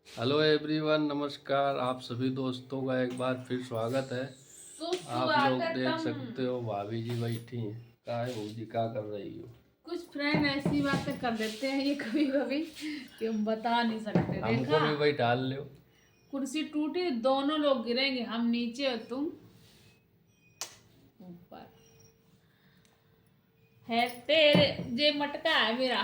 Hello everyone, नमस्कार। आप सभी दोस्तों का एक बार फिर स्वागत है। आप लोग देख सकते हो भाभी जी बैठी हैं। क्या है बहू जी, क्या कर रही हो? कुछ फ्रेंड ऐसी बातें कर देते हैं ये कभी कभी कि हम बता नहीं सकते। हमको भी बैठा लो। कुर्सी टूटी, दोनों लोग गिरेंगे, हम नीचे और तुम ऊपर। है तेरे जे मटका है मेरा।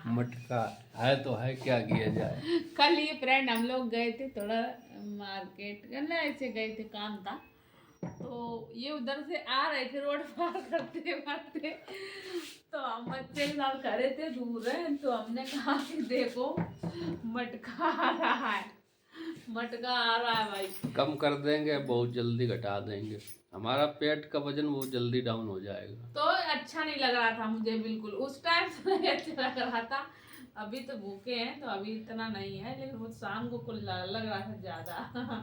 मटका है तो है, क्या किया जाए। कल ये फ्रेंड हम लोग गए थे थोड़ा मार्केट करने, ऐसे गए थे, काम था। तो ये उधर से आ रहे थे रोड पार करते करते, तो हम बच्चे के साथ खड़े थे, दूर है, तो हमने कहा कि देखो मटका आ रहा है, मटका आ रहा है भाई। कम कर देंगे, बहुत जल्दी घटा देंगे। हमारा पेट का वजन बहुत जल्दी डाउन हो जाएगा। तो अच्छा नहीं लग रहा था मुझे, बिल्कुल उस टाइम से नहीं अच्छा लग रहा था। अभी तो भूखे हैं तो अभी इतना नहीं है, लेकिन वो शाम को कुल लग रहा था ज्यादा।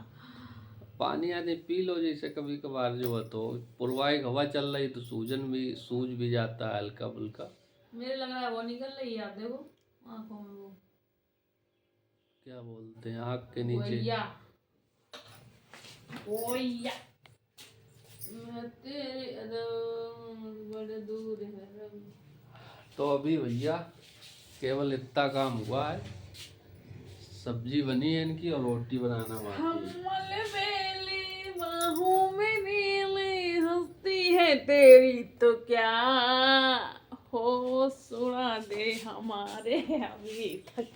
पानी आदि पी लो, जैसे कभी कभार जो है। तो पूर्वाई हवा चल रही तो सूज भी जाता है हल्का फुल्का। मेरे लग रहा है वो निकल रही है, आप देखो आंखों में वो क्या बोलते हैं, आँख के नीचे। गोइया गोइया। मैं तेरे बड़े दूर है। तो अभी भैया केवल इतना काम हुआ है, सब्जी बनी है इनकी और रोटी बनाना बाकी है। बेली बाहों में नीली हंसती है तेरी, तो क्या हो सुना दे हमारे अभी तक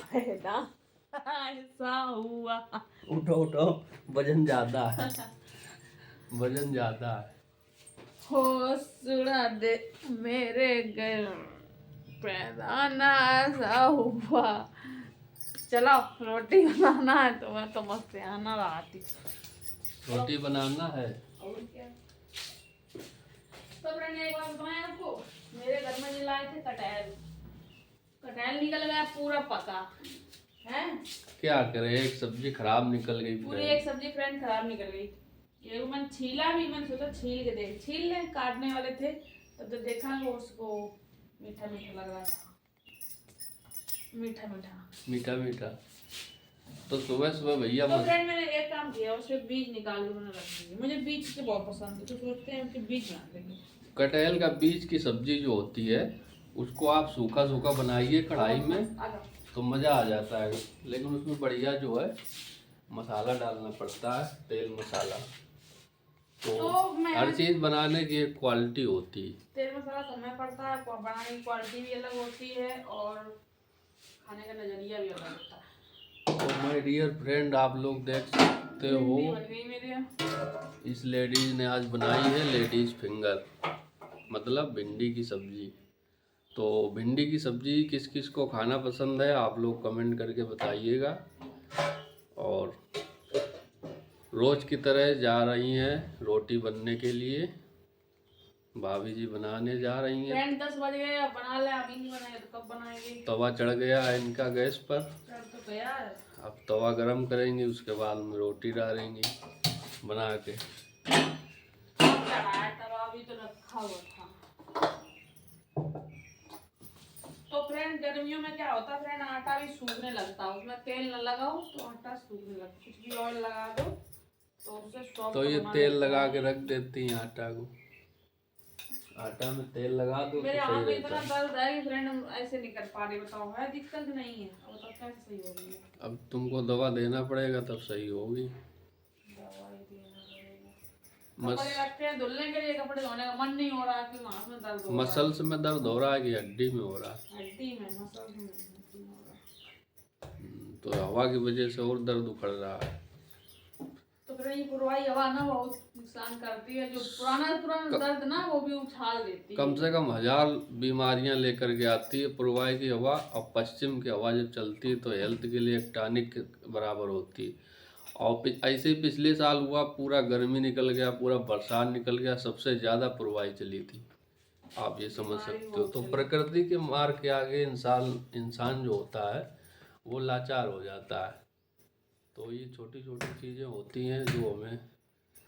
पैदा ऐसा हुआ। उठो उठो, वजन ज्यादा है। वजन ज्यादा है। हो सुना दे मेरे घर पैदा ना ऐसा हुआ। चलो रोटी बनाना है, तो मैं तो मस्त आना रहा थी। रोटी बनाना है। और क्या। तो फ्रेंड एक बात बताएं आपको, मेरे घर में ये लाए थे कटहल। कटहल निकल गया पूरा पका है। क्या करे, एक सब्जी खराब निकल गई। पूरी एक सब्जी फ्रेंड खराब निकल गई। ये मैंने छीला भी, मैंने सोचा छील के देख, छील ले, काटने वाले थे तब तो देखा वो उसको मीठा मीठा लग रहा था, मीठा मीठा मीठा मीठा। तो सुबह सुबह भैया तो फ्रेंड मैंने एक काम किया, उसके बीज निकाल के मैंने रख दिए। मुझे बीज से बहुत पसंद है, तो सोचते हैं कि बीज बना देंगे। कटहल का बीज की सब्जी जो होती है, उसको आप सूखा सूखा बनाइए कढ़ाई में, तो मज़ा आ जाता है। लेकिन उसमें बढ़िया जो है मसाला डालना पड़ता है, तेल मसाला। तो हर चीज़ बनाने की एक क्वालिटी होती है। तेल मसाला समय पड़ता है, बनाने की क्वालिटी भी अलग होती है और खाने का नजरिया भी अलग होता है। तो माय डियर फ्रेंड, आप लोग देख सकते हो, इस लेडीज ने आज बनाई है लेडीज फिंगर, मतलब भिंडी की सब्जी। तो भिंडी की सब्जी किस किस को खाना पसंद है, आप लोग कमेंट करके बताइएगा। और रोज़ की तरह जा रही हैं रोटी बनने के लिए, भाभी जी बनाने जा रही हैं। 10 बज गए, अब बना ले, अभी नहीं बनाए तो कब बनाएंगे। तवा चढ़ गया है इनका गैस पर। चढ़ तो गया है। अब तवा गरम करेंगे, उसके बाद में रोटी डालेंगे बना के। तवा भी तो रखा हुआ था। तो फ्रेंड गर्मियों में क्या होता है फ्रेंड, आटा भी सूखने लगता है, उसमें तेल न लगाओ तो आटा सूखने लगता है। कुछ भी ऑयल लगा दो तो उससे सॉफ्ट तो ये बना तेल लगता लगा है। के रख देती हैं आटा को, आटा में तेल लगा दो मेरे तो हाथ सही में रहता इतना है। दर्द है कि फ्रेंड हम ऐसे नहीं कर पा रहे, बताओ है दिक्कत नहीं है, अब तो कैसे सही हो रही है। अब तुमको दवा देना पड़ेगा तब सही होगी। दवाई देना पड़ेगा। मस कपड़े रखते हैं धुलने के लिए, कपड़े धोने का मन नहीं हो रहा कि हाथ में दर्द हो रहा है। मसल्स में दर्द हो रहा है कि हड्डी में हो रहा है? हड्डी में, मसल्स में हड्डी में हो रहा है। तो हवा की वजह से और दर्द उखड़ रहा है। तो फिर ये पुरवाई हवा ना बहुत नुकसान करती है, जो पुराना दर्द ना वो भी उछाल देती है। कम से कम 1000 बीमारियां लेकर के आती है पूर्वाई की हवा, और पश्चिम की हवा जब चलती है तो हेल्थ के लिए एक टॉनिक के बराबर होती है। और ऐसे ही पिछले साल हुआ, पूरा गर्मी निकल गया, पूरा बरसात निकल गया, सबसे ज़्यादा पूर्वाई चली थी। आप ये समझ सकते हो। तो प्रकृति के मार के आगे इंसान जो होता है वो लाचार हो जाता है। तो ये छोटी छोटी चीज़ें होती हैं जो हमें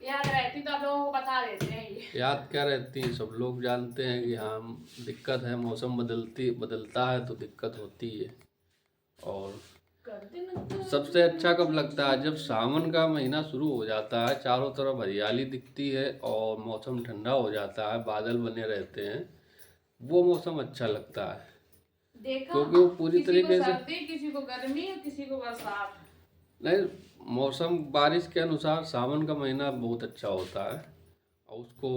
याद रहती तो आप लोगों को बता देते हैं। ये याद क्या रहती हैं, सब लोग जानते हैं कि हाँ दिक्कत है, मौसम बदलता है तो दिक्कत होती है। और सबसे अच्छा कब लगता है? जब सावन का महीना शुरू हो जाता है, चारों तरफ हरियाली दिखती है और मौसम ठंडा हो जाता है, बादल बने रहते हैं, वो मौसम अच्छा लगता है। देखा, क्योंकि वो पूरी किसी को तरीके से सर्दी, किसी को गर्मी और किसी को बरसात। नहीं, मौसम बारिश के अनुसार सावन का महीना बहुत अच्छा होता है और उसको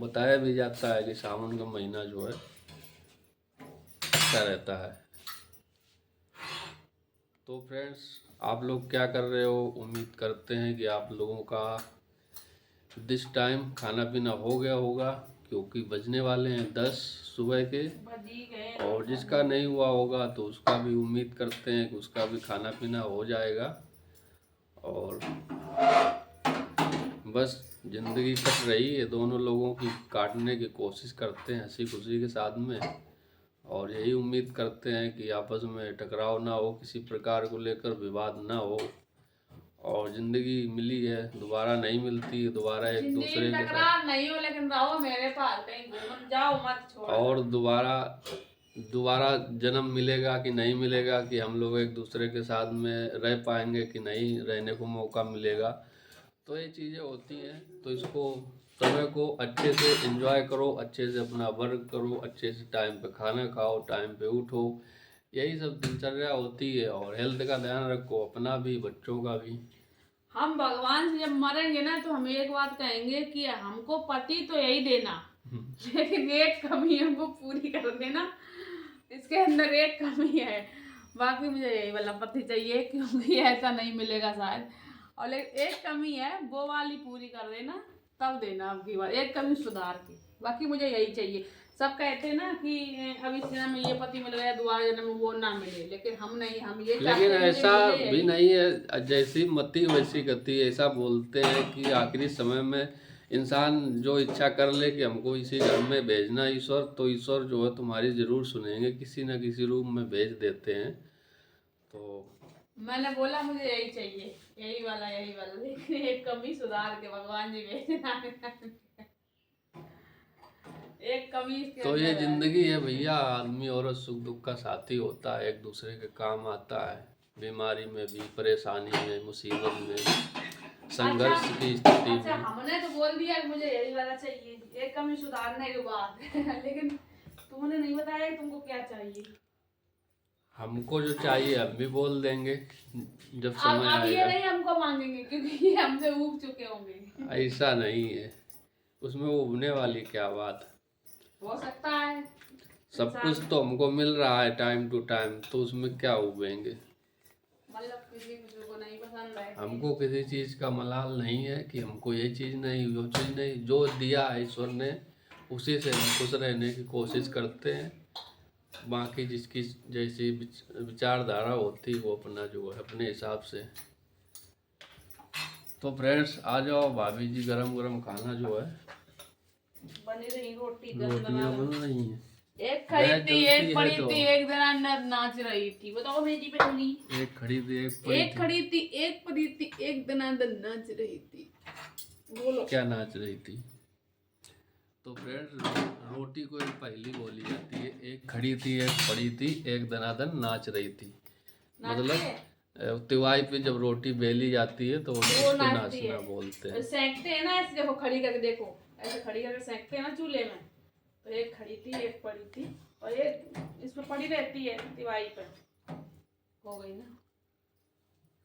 बताया भी जाता है कि सावन का महीना जो है अच्छा रहता है। तो फ्रेंड्स, आप लोग क्या कर रहे हो? उम्मीद करते हैं कि आप लोगों का दिस टाइम खाना पीना हो गया होगा, क्योंकि बजने वाले हैं 10 सुबह के। बजी गए। और जिसका नहीं हुआ होगा तो उसका भी उम्मीद करते हैं कि उसका भी खाना पीना हो जाएगा। और बस ज़िंदगी कट रही है, दोनों लोगों की काटने की कोशिश करते हैं हंसी खुशी के साथ में। और यही उम्मीद करते हैं कि आपस में टकराव ना हो, किसी प्रकार को लेकर विवाद ना हो। और ज़िंदगी मिली है, दोबारा नहीं मिलती, दोबारा एक दूसरे के साथ। टकरार नहीं हो, लेकिन रहो मेरे पास, कहीं घूम जाओ मत, छोड़ो। और दोबारा जन्म मिलेगा कि नहीं मिलेगा, कि हम लोग एक दूसरे के साथ में रह पाएंगे कि नहीं रहने को मौका मिलेगा, तो ये चीज़ें होती हैं। तो इसको समय को अच्छे से एंजॉय करो, अच्छे से अपना वर्क करो, अच्छे से टाइम पे खाना खाओ, टाइम पे उठो, यही सब दिनचर्या होती है। और हेल्थ का ध्यान रखो, अपना भी बच्चों का भी। हम भगवान से जब मरेंगे ना तो हम एक बात कहेंगे कि हमको पति तो यही देना, लेकिन एक कमी हमको पूरी कर देना, इसके अंदर एक कमी है। बाकी मुझे यही वाला पति चाहिए, क्योंकि ऐसा नहीं मिलेगा शायद। और लेकिन एक कमी है, वो वाली पूरी कर देना, तब देना आपकी बात, एक कमी सुधार की। बाकी मुझे यही चाहिए। सब कहते हैं ना कि अब इस जन्म में ये पति मिल गया, दोबारा जन्म में वो ना मिले, लेकिन हम नहीं, हम ये चाहते लेकिन हैं ऐसा मुझे मिले भी यही। नहीं है, जैसी मति वैसी गति। ऐसा बोलते हैं कि आखिरी समय में इंसान जो इच्छा कर ले कि हमको इसी घर में भेजना ईश्वर, तो ईश्वर जो है तुम्हारी जरूर सुनेंगे, किसी न किसी रूप में भेज देते हैं। तो मैंने बोला मुझे यही चाहिए, यही वाला, लेकिन एक कमी सुधार के भगवान जी भेजना। एक कमी इसके तो ये अंदर है। जिंदगी है भैया, आदमी औरत सुख दुख का साथी होता है, एक दूसरे के काम आता है, बीमारी में भी, परेशानी में, मुसीबत में, संघर्ष की स्थिति अच्छा, में। हमने तो बोल दिया कि मुझे यही वाला चाहिए, एक कमी सुधारने के बाद। लेकिन तुमने नहीं बताया कि तुमको क्या चाहिए। हमको जो चाहिए हम भी बोल देंगे जब अब समय अब ये आएगा। नहीं हमको मांगेंगे, क्योंकि ये हमसे ऊब चुके होंगे। ऐसा नहीं है, उसमें उबने वाली क्या बात। हो सकता है सब कुछ तो हमको मिल रहा है टाइम टू टाइम, तो उसमें क्या उबेंगे। मतलब किसी को नहीं पसंद है। हमको किसी चीज़ का मलाल नहीं है कि हमको ये चीज़ नहीं, वो चीज़ नहीं। जो दिया है ईश्वर ने, उसी से हम खुश रहने की कोशिश करते हैं। बाकी जिसकी जैसी विचारधारा होती है वो अपना जो है अपने हिसाब से। तो फ्रेंड्स, आ जाओ, भाभी जी गरम गरम खाना जो है, बनी रही रोटी, रोटियां बन रही हैं। एक खड़ी थी, एक पड़ी तो थी, एक जना नाच रही थी। बताओ मेरी पे होगी। एक खड़ी थी, एक पड़ी एक थी। खड़ी थी, एक पड़ी थी, एक दनादन नाच रही थी। बोलो क्या नाच रही थी? तो फ्रेंड्स, रोटी को एक पहली बोली जाती है, एक खड़ी थी, एक पड़ी थी, एक दनादन नाच रही थी। मतलब तिवाई पे जब रोटी बेली जाती है तो उसको नाचना बोलते हैं। सेंकते हैं ना ऐसे, देखो खड़ी करके, देखो ऐसे खड़ी करके सेंकते हैं ना चूल्हे में। तो एक खड़ी थी, एक पड़ी थी, और एक इसमें पड़ी रहती है तिवाई पर। हो गई ना।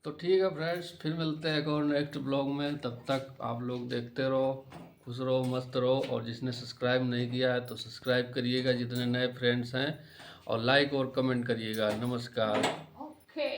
तो ठीक है फ्रेंड्स, फिर मिलते हैं एक और नेक्स्ट ब्लॉग में। तब तक आप लोग देखते रहो, खुश रहो, मस्त रहो। और जिसने सब्सक्राइब नहीं किया है तो सब्सक्राइब करिएगा, जितने नए फ्रेंड्स हैं, और लाइक और कमेंट करिएगा। नमस्कार।